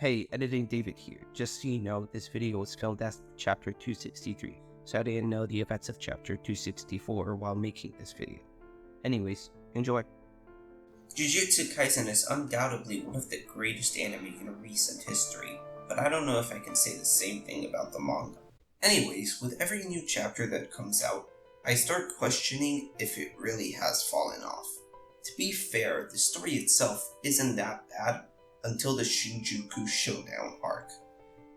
Hey, Editing David here. Just so you know, this video was filmed as chapter 263, so I didn't know the events of chapter 264 while making this video. Anyways, enjoy. Jujutsu Kaisen is undoubtedly one of the greatest anime in recent history, but I don't know if I can say the same thing about the manga. Anyways, with every new chapter that comes out, I start questioning if it really has fallen off. To be fair, the story itself isn't that bad until the Shinjuku Showdown arc.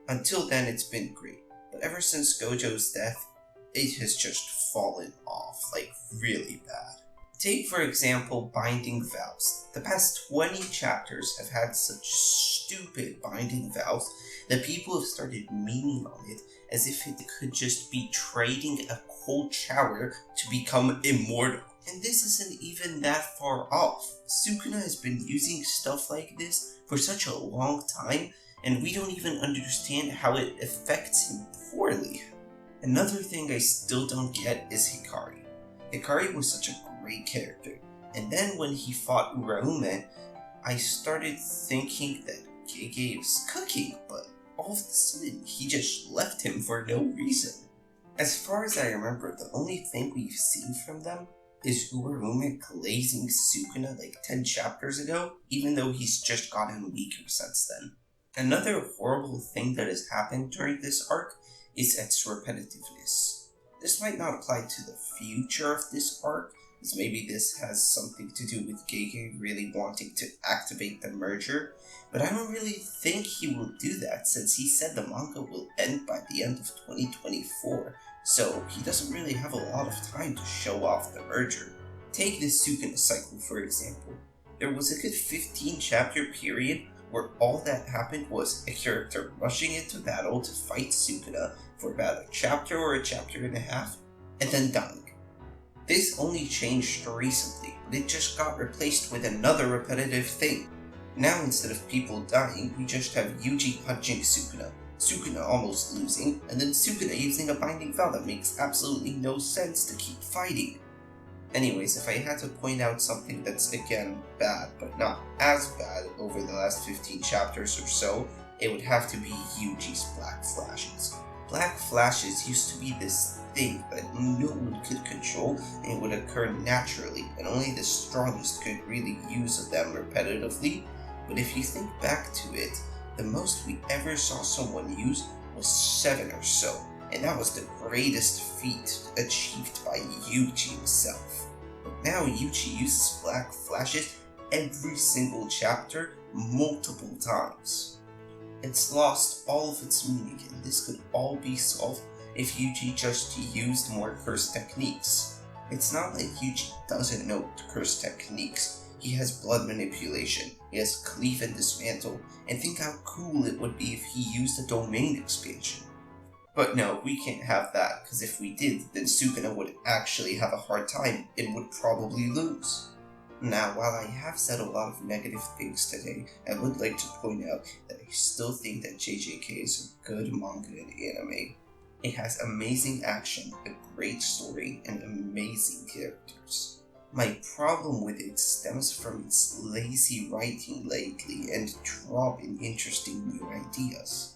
Until then, it's been great, but ever since Gojo's death, it has just fallen off, like really bad. Take, for example, Binding Vows. The past 20 chapters have had such stupid binding vows that people have started memeing on it as if it could just be trading a cold shower to become immortal. And this isn't even that far off. Sukuna has been using stuff like this for such a long time, and we don't even understand how it affects him poorly. Another thing I still don't get is Hikari. Hikari was such a great character, and then when he fought Uraume, I started thinking that Gege was cooking, but all of a sudden he just left him for no reason. As far as I remember, the only thing we've seen from them is Uraume glazing Sukuna like 10 chapters ago, even though he's just gotten weaker since then. Another horrible thing that has happened during this arc is its repetitiveness. This might not apply to the future of this arc, as maybe this has something to do with Gege really wanting to activate the merger, but I don't really think he will do that since he said the manga will end by the end of 2024, so he doesn't really have a lot of time to show off the merger. Take the Sukuna Cycle for example. There was a good 15 chapter period where all that happened was a character rushing into battle to fight Sukuna for about a chapter or a chapter and a half, and then dying. This only changed recently, but it just got replaced with another repetitive thing. Now instead of people dying, we just have Yuji punching Sukuna, Sukuna almost losing, and then Sukuna using a binding vow that makes absolutely no sense to keep fighting. Anyways, if I had to point out something that's again bad, but not as bad over the last 15 chapters or so, it would have to be Yuji's Black Flashes. Black Flashes used to be this thing that no one could control and it would occur naturally, and only the strongest could really use them repetitively. But if you think back to it, the most we ever saw someone use was 7 or so, and that was the greatest feat achieved by Yuji himself. But now Yuji uses Black Flashes every single chapter multiple times. It's lost all of its meaning, and this could all be solved if Yuji just used more curse techniques. It's not like Yuji doesn't know curse techniques. He has blood manipulation, he has cleave and dismantle, and think how cool it would be if he used a domain expansion. But no, we can't have that, because if we did, then Sukuna would actually have a hard time and would probably lose. Now, while I have said a lot of negative things today, I would like to point out that I still think that JJK is a good manga and anime. It has amazing action, a great story, and amazing characters. My problem with it stems from its lazy writing lately and drop in interesting new ideas.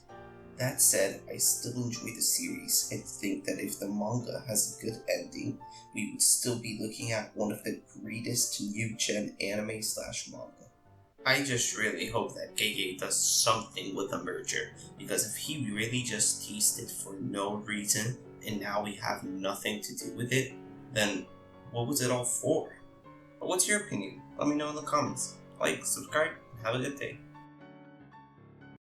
That said, I still enjoy the series and think that if the manga has a good ending, we would still be looking at one of the greatest new-gen anime/manga. I just really hope that Gege does something with the merger, because if he really just teased it for no reason, and now we have nothing to do with it, then what was it all for? But what's your opinion? Let me know in the comments. Like, subscribe, and have a good day.